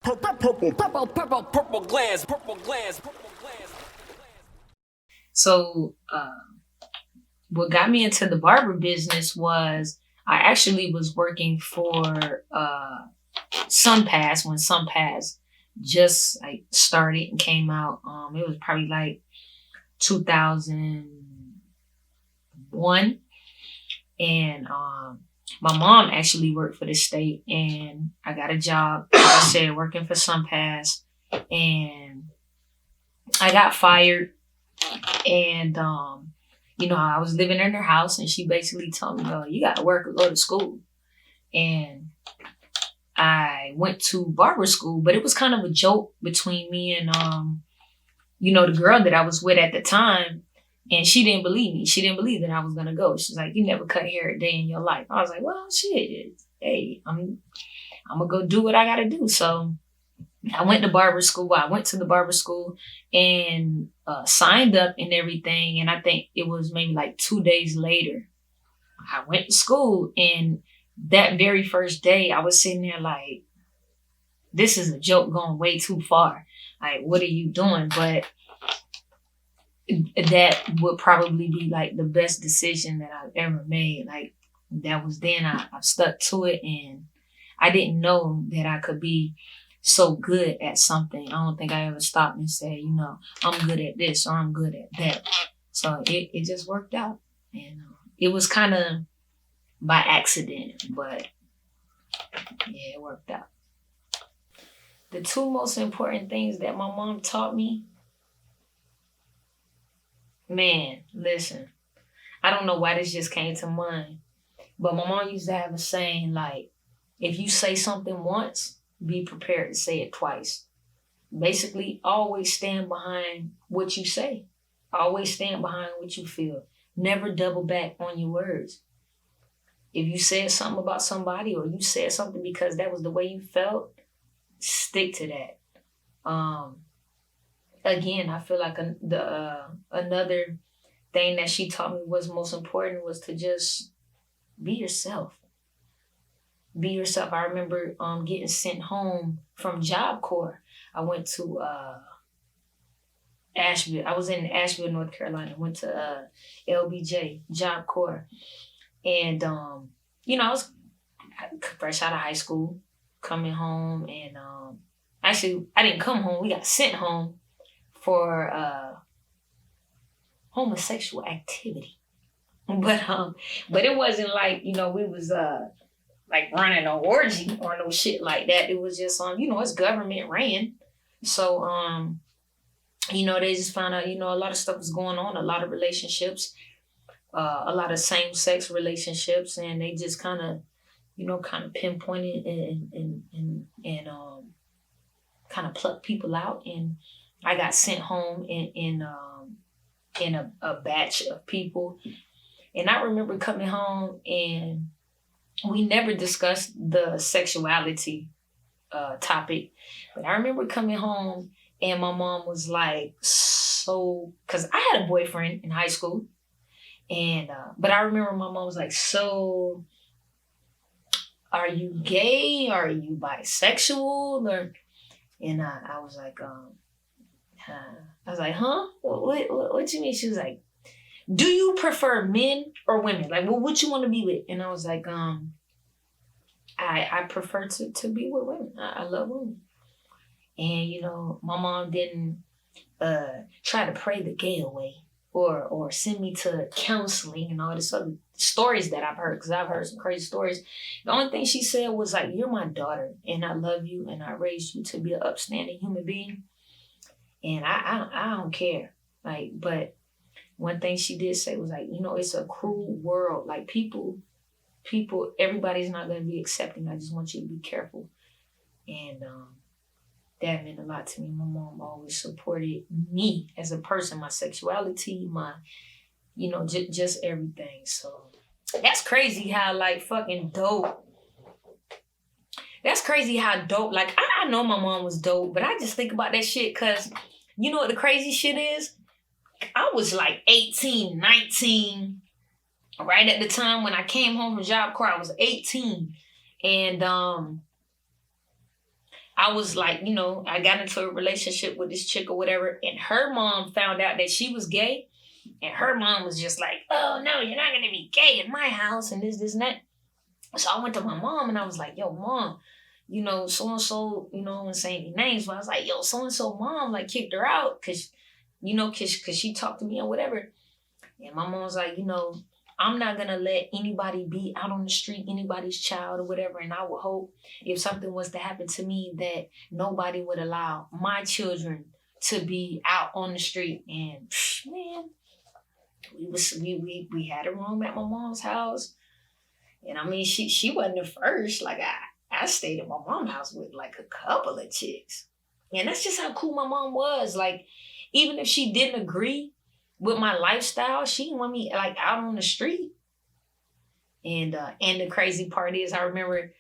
Purple glass. So, what got me into the barber business was I actually was working for SunPass when SunPass just like started and came out. It was probably like 2001, and my mom actually worked for the state, and I got a job, like I said, working for SunPass, and I got fired, and I was living in her house, and she basically told me, "Oh, you got to work or go to school," and I went to barber school, but it was kind of a joke between me and the girl that I was with at the time. And she didn't believe me. She didn't believe that I was gonna go. She's like, "You never cut hair a day in your life." I was like, "Well, shit. Hey, I'm gonna go do what I gotta do." So I went to barber school. I went to the barber school and signed up and everything. And I think it was maybe like 2 days later, I went to school. And that very first day, I was sitting there like, "This is a joke going way too far. Like, what are you doing?" But that would probably be like the best decision that I've ever made. Like, that was then. I've stuck to it, and I didn't know that I could be so good at something. I don't think I ever stopped and said, I'm good at this or I'm good at that. So it just worked out, and it was kind of by accident, but yeah, it worked out. The two most important things that my mom taught me. Man, listen, I don't know why this just came to mind, but my mom used to have a saying like, if you say something once, be prepared to say it twice. Basically, always stand behind what you say. Always stand behind what you feel. Never double back on your words. If you said something about somebody or you said something because that was the way you felt, stick to that. Again, I feel like another thing that she taught me was most important was to just be yourself. Be yourself. I remember getting sent home from Job Corps. I went to Asheville. I was in Asheville, North Carolina. Went to LBJ, Job Corps. And, I was fresh out of high school, coming home. And actually, I didn't come home. We got sent home for homosexual activity. But it wasn't like, we was like running an orgy or no shit like that. It was just it's government ran. So they just found out, a lot of stuff was going on, a lot of relationships, a lot of same-sex relationships, and they just kind of pinpointed and kind of plucked people out. And I got sent home in a batch of people. And I remember coming home, and we never discussed the sexuality topic. But I remember coming home, and my mom was like, because I had a boyfriend in high school. And but I remember my mom was like, "So, are you gay? Are you bisexual?" And I was like, "Huh? What you mean?" She was like, "Do you prefer men or women? Like, what you want to be with?" And I was like, I prefer to be with women. I love women." And my mom didn't try to pray the gay away or send me to counseling and all this other stories that I've heard, because I've heard some crazy stories. The only thing she said was like, "You're my daughter, and I love you, and I raised you to be an upstanding human being, and I don't care." Like, but one thing she did say was like, "It's a cruel world. Like, people, everybody's not going to be accepting. I just want you to be careful." And that meant a lot to me. My mom always supported me as a person, my sexuality, my, just everything. So that's crazy how like fucking dope. That's crazy how dope. Like, I know my mom was dope, but I just think about that shit because you know what the crazy shit is? I was like 18, 19, right at the time when I came home from Job Corps. I was 18. And I was like, I got into a relationship with this chick or whatever, and her mom found out that she was gay, and her mom was just like, oh no, you're not gonna be gay in my house, and this, and that. So I went to my mom and I was like, yo, mom, so and so, and saying any names, but I was like, yo, so and so mom like kicked her out cause she talked to me or whatever. And my mom was like, I'm not gonna let anybody be out on the street, anybody's child or whatever. And I would hope if something was to happen to me that nobody would allow my children to be out on the street. And man, we had a room at my mom's house. And I mean, she wasn't the first. Like I stayed at my mom's house with like a couple of chicks. And that's just how cool my mom was. Like, even if she didn't agree with my lifestyle, she didn't want me like out on the street. And the crazy part is I remember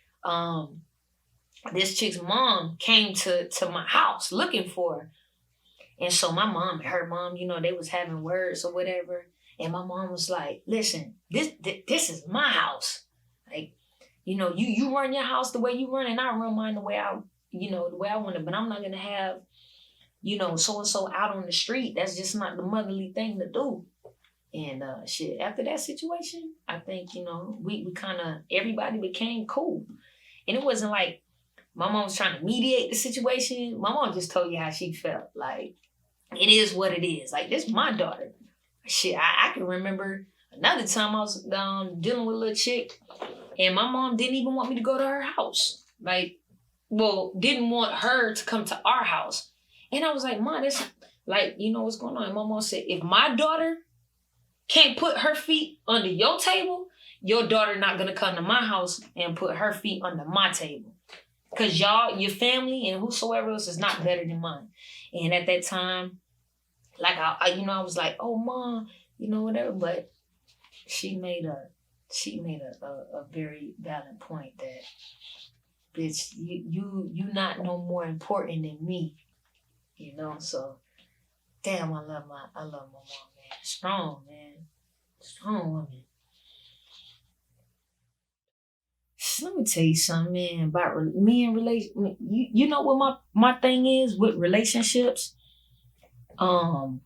this chick's mom came to my house looking for her. And so my mom and her mom, they was having words or whatever. And my mom was like, listen, this is my house. Like, you run your house the way you run, and I run mine the way I want it. But I'm not gonna have, so-and-so out on the street. That's just not the motherly thing to do. And after that situation, I think, we kind of, everybody became cool. And it wasn't like my mom was trying to mediate the situation. My mom just told you how she felt. Like, it is what it is. Like, this is my daughter. I can remember another time I was dealing with a little chick, and my mom didn't even want me to go to her house. Like, didn't want her to come to our house. And I was like, Mom, this, like, what's going on? And my mom said, if my daughter can't put her feet under your table, your daughter not gonna come to my house and put her feet under my table. Cause y'all, your family and whosoever else is not better than mine. And at that time, like I was like, oh Mom, whatever. But she made a very valid point that, bitch, you not no more important than me. So damn, I love my mom, man. Strong, man. Strong woman. Let me tell you something, man, about me and relation. You know what my thing is with relationships? I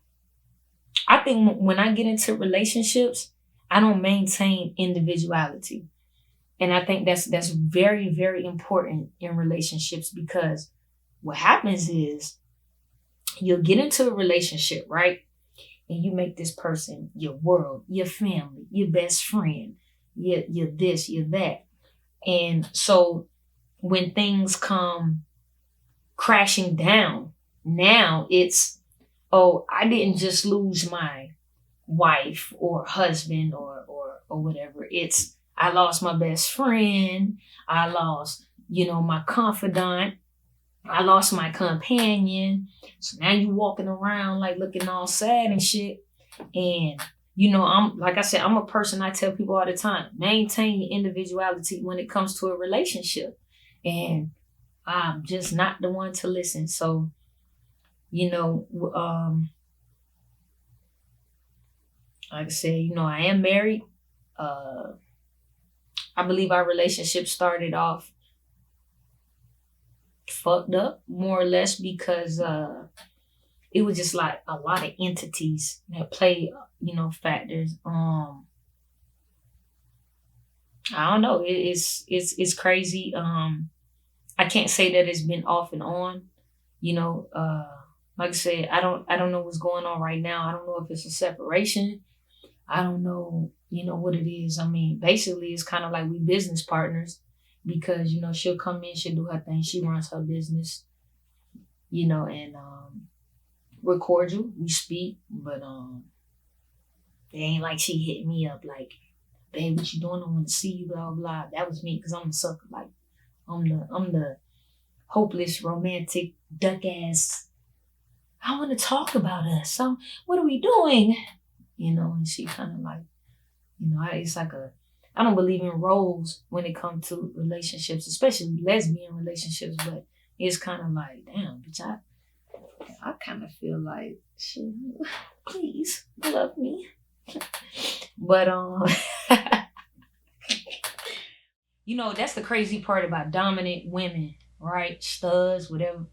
think when I get into relationships, I don't maintain individuality. And I think that's very, very important in relationships, because what happens is you'll get into a relationship, right? And you make this person your world, your family, your best friend, you're this, you're that. And so when things come crashing down, now it's, oh, I didn't just lose my wife or husband or whatever. It's, I lost my best friend. I lost, my confidant. I lost my companion. So now you walking around like looking all sad and shit. And, I'm, like I said, I'm a person, I tell people all the time, maintain your individuality when it comes to a relationship. And I'm just not the one to listen. So, like I said, I am married. I believe our relationship started off fucked up, more or less, because it was just like a lot of entities that play, factors. I don't know. It's crazy. I can't say that it's been off and on. Like I said, I don't know what's going on right now. I don't know if it's a separation. I don't know, what it is. I mean, basically, it's kind of like we business partners, because, she'll come in, she'll do her thing. She runs her business, and we're cordial. We speak, but it ain't like she hit me up like, babe, what you doing? I want to see you, blah, blah. That was me, because I'm a sucker. Like, I'm the hopeless, romantic, duck ass. I want to talk about us. So what are we doing? And she kind of like, it's like I don't believe in roles when it comes to relationships, especially lesbian relationships, but it's kind of like, damn, bitch, I kind of feel like, shit, please love me. But, that's the crazy part about dominant women, right? Studs, whatever.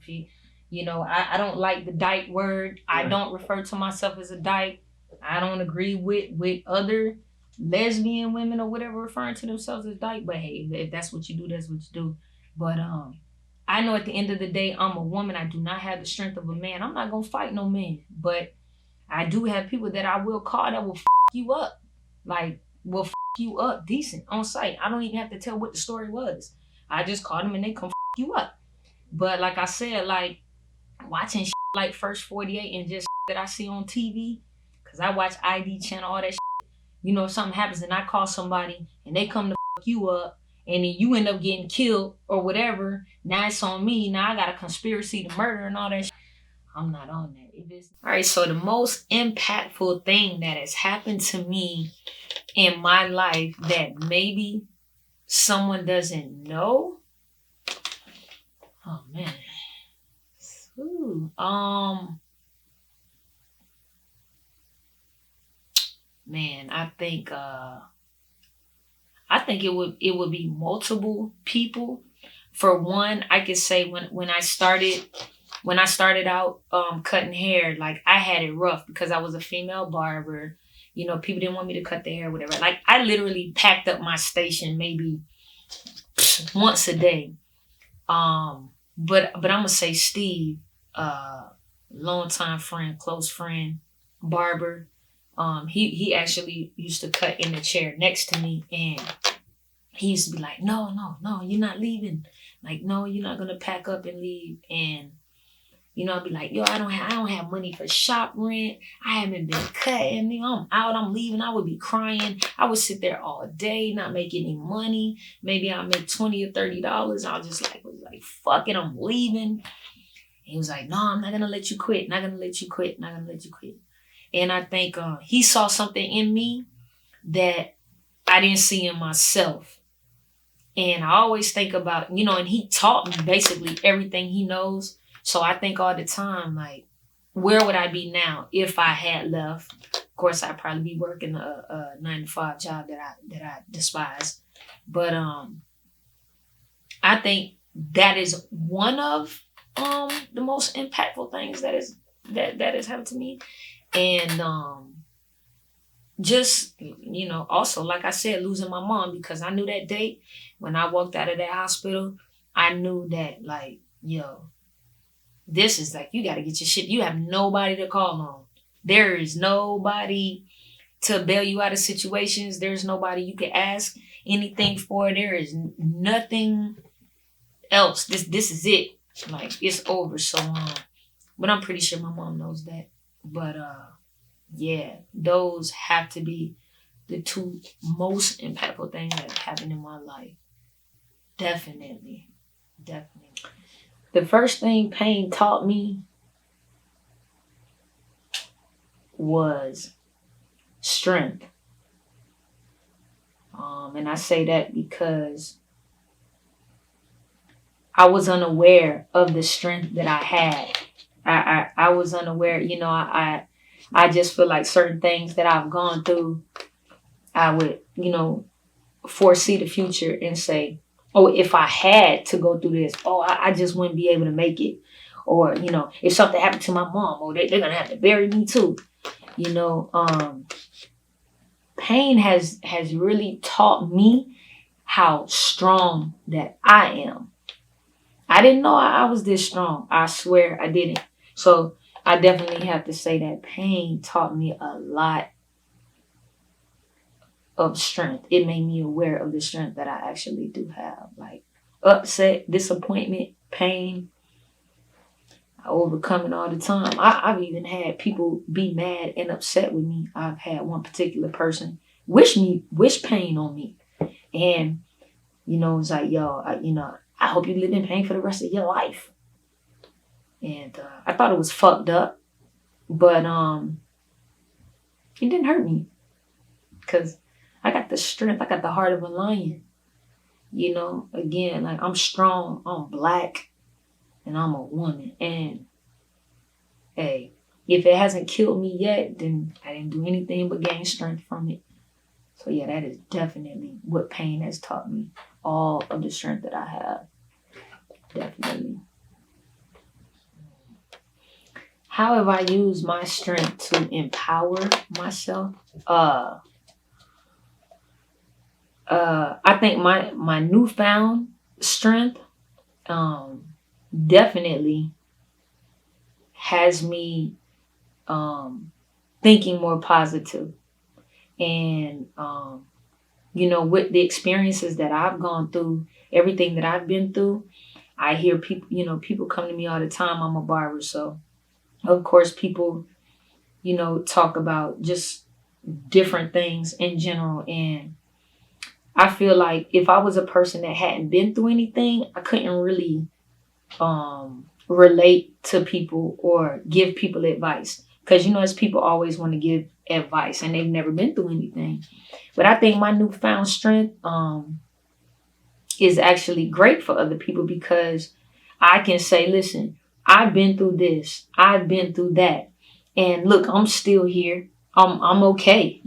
You know, I don't like the dyke word. I don't refer to myself as a dyke. I don't agree with other lesbian women or whatever referring to themselves as dyke. But hey, if that's what you do, that's what you do. But I know at the end of the day, I'm a woman. I do not have the strength of a man. I'm not gonna fight no man. But I do have people that I will call that will you up. Like, will you up decent on sight. I don't even have to tell what the story was. I just call them and they come you up. But like I said, like watching like First 48 and just that I see on TV, because I watch ID channel, all that you know, if something happens and I call somebody and they come to you up and then you end up getting killed or whatever, now it's on me. Now I got a conspiracy to murder and all that. I'm not on that. All right, so the most impactful thing that has happened to me in my life that maybe someone doesn't know. Oh man. Ooh, man, I think it would be multiple people. For one, I could say when I started out cutting hair, like I had it rough because I was a female barber. You know, people didn't want me to cut their hair, whatever. Like I literally packed up my station maybe once a day. But I'm gonna say Steve, longtime friend, close friend, barber. He actually used to cut in the chair next to me, and he used to be like, no, you're not leaving. Like, no, you're not gonna pack up and leave. And you know, I'd be like, yo, I don't have money for shop rent. I haven't been cutting. I'm out. I'm leaving. I would be crying. I would sit there all day, not make any money. Maybe I'll make $20 or $30. I was like, fuck it, I'm leaving. He was like, no, I'm not gonna let you quit. Not gonna let you quit. Not gonna let you quit. And I think he saw something in me that I didn't see in myself. And I always think about, you know, and he taught me basically everything he knows. So I think all the time, like, where would I be now if I had left? Of course, I'd probably be working a 9-to-5 job that I despise. But I think that is one of the most impactful things that has happened to me. And just, you know, also, like I said, losing my mom, because I knew that day when I walked out of that hospital, I knew that, like, yo, this is like, you got to get your shit. You have nobody to call on. There is nobody to bail you out of situations. There's nobody you can ask anything for. There is nothing else. This is it. Like, it's over. So, but I'm pretty sure my mom knows that. But, yeah, those have to be the two most impactful things that happened in my life. Definitely. The first thing pain taught me was strength. And I say that because I was unaware of the strength that I had. I was unaware, you know, I just feel like certain things that I've gone through, I would, you know, foresee the future and say, oh, if I had to go through this, oh, I just wouldn't be able to make it. Or, you know, if something happened to my mom, oh, they're going to have to bury me too. You know, pain has really taught me how strong that I am. I didn't know I was this strong. I swear I didn't. So I definitely have to say that pain taught me a lot of strength. It made me aware of the strength that I actually do have. Like upset, disappointment, pain. I overcome it all the time. I've even had people be mad and upset with me. I've had one particular person wish pain on me. And, you know, it's like, yo, I hope you live in pain for the rest of your life. And I thought it was fucked up. But it didn't hurt me. Because I got the strength. I got the heart of a lion. You know, again, like I'm strong. I'm black. And I'm a woman. And, hey, if it hasn't killed me yet, then I didn't do anything but gain strength from it. So, yeah, that is definitely what pain has taught me. All of the strength that I have. Definitely. How have I used my strength to empower myself? I think my newfound strength um definitely has me thinking more positive, and with the experiences that I've gone through, everything that I've been through, I hear people, people come to me all the time. I'm a barber, so of course people, talk about just different things in general. And I feel like if I was a person that hadn't been through anything, I couldn't really relate to people or give people advice. Because, as people always want to give advice and they've never been through anything. But I think my newfound strength is actually great for other people, because I can say, listen, I've been through this, I've been through that. And look, I'm still here. I'm okay.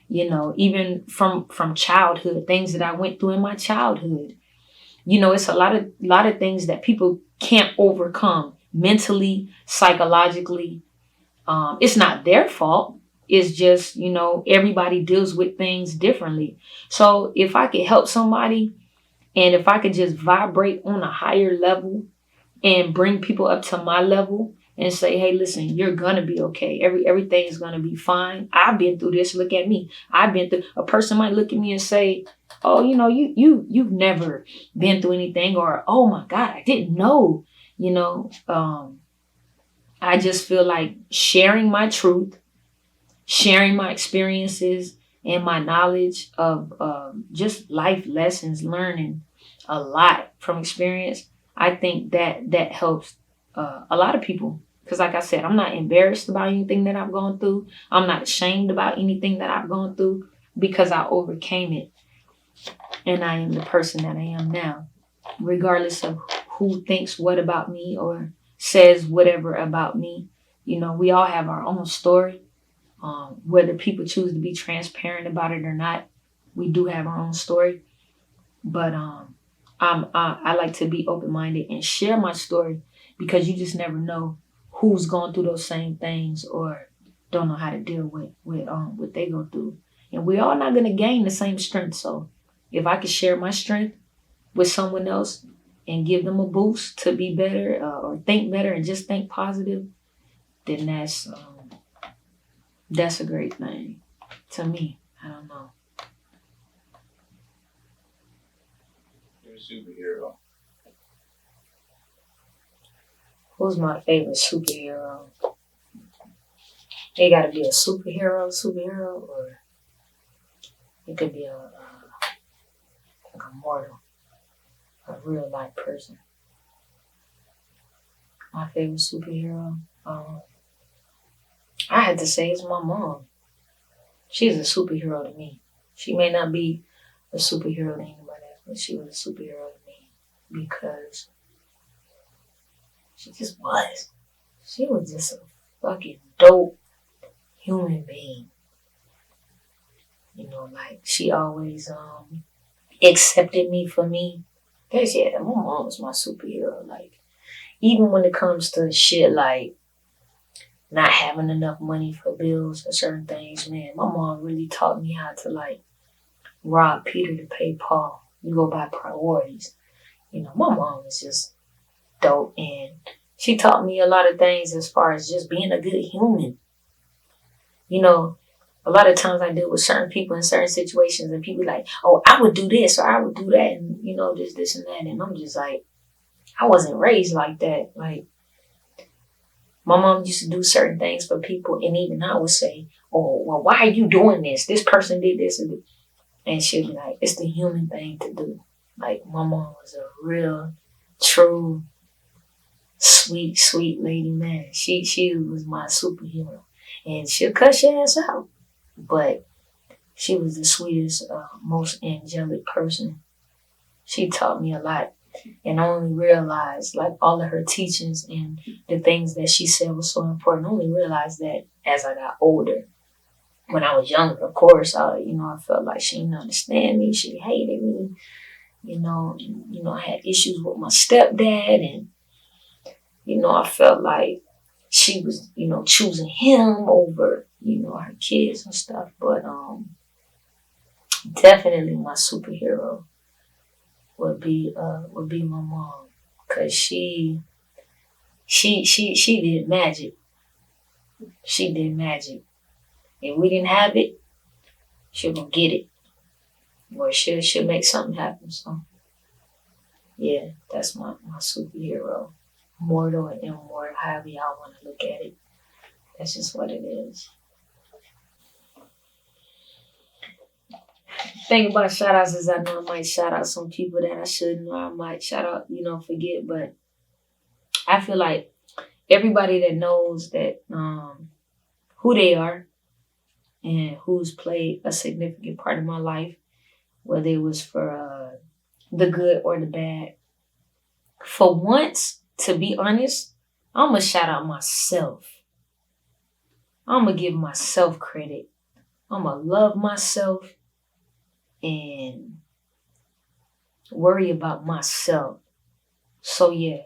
Even from childhood, things that I went through in my childhood. It's a lot of things that people can't overcome mentally, psychologically. It's not their fault. It's just, everybody deals with things differently. So if I could help somebody, and if I could just vibrate on a higher level and bring people up to my level and say, hey, listen, you're gonna be okay. Everything's gonna be fine. I've been through this. Look at me. I've been through. A person might look at me and say, oh, you've never been through anything, or oh my God, I didn't know. I just feel like sharing my truth, sharing my experiences and my knowledge of just life lessons, learning a lot from experience. I think that helps a lot of people. Because like I said, I'm not embarrassed about anything that I've gone through. I'm not ashamed about anything that I've gone through, because I overcame it. And I am the person that I am now, regardless of who thinks what about me or says whatever about me. We all have our own story. Whether people choose to be transparent about it or not, we do have our own story. But I like to be open-minded and share my story, because you just never know who's going through those same things or don't know how to deal with what they go through. And we're all not going to gain the same strength. So if I could share my strength with someone else and give them a boost to be better, or think better and just think positive, then that's a great thing to me. I don't know. You're a superhero. Who's my favorite superhero? They gotta be a superhero, or it could be like a mortal, a real life person. My favorite superhero, I had to say it's my mom. She's a superhero to me. She may not be a superhero to anybody else, but she was a superhero to me, because she just was. She was just a fucking dope human being. Like she always accepted me for me. Cause yeah, my mom was my superhero. Like, even when it comes to shit like not having enough money for bills or certain things, man, my mom really taught me how to like rob Peter to pay Paul. You go by priorities. My mom was just dope, and she taught me a lot of things as far as just being a good human. A lot of times I deal with certain people in certain situations, and people like, oh, I would do this or I would do that, and this and that. And I'm just like, I wasn't raised like that. Like, my mom used to do certain things for people, and even I would say, oh, well, why are you doing this? This person did this. And she'd be like, it's the human thing to do. Like, my mom was a real, true, sweet, sweet lady, man. She was my superhero. And she'll cuss your ass out. But she was the sweetest, most angelic person. She taught me a lot. And I only realized, like, all of her teachings and the things that she said was so important. I only realized that as I got older. When I was younger, of course, I felt like she didn't understand me. She hated me. I had issues with my stepdad, and I felt like she was, choosing him over, her kids and stuff. But definitely my superhero would be my mom, cause she did magic. She did magic. If we didn't have it, she'll go get it, or she'll make something happen. So yeah, that's my superhero, mortal and immortal, however y'all want to look at it. That's just what it is. Thing about shout outs is I know I might shout out some people that I shouldn't, or I might shout out, forget, but I feel like everybody that knows that who they are and who's played a significant part of my life, whether it was for the good or the bad. For once, to be honest, I'm going to shout out myself. I'm going to give myself credit. I'm going to love myself and worry about myself. So yeah,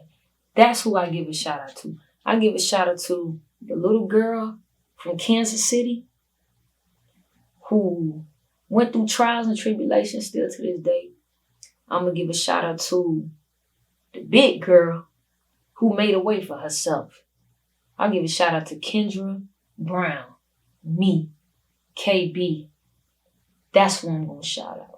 that's who I give a shout out to. I give a shout out to the little girl from Kansas City who went through trials and tribulations still to this day. I'm going to give a shout out to the big girl who made a way for herself. I'll give a shout out to Kendra Brown, me, KB. That's who I'm going to shout out.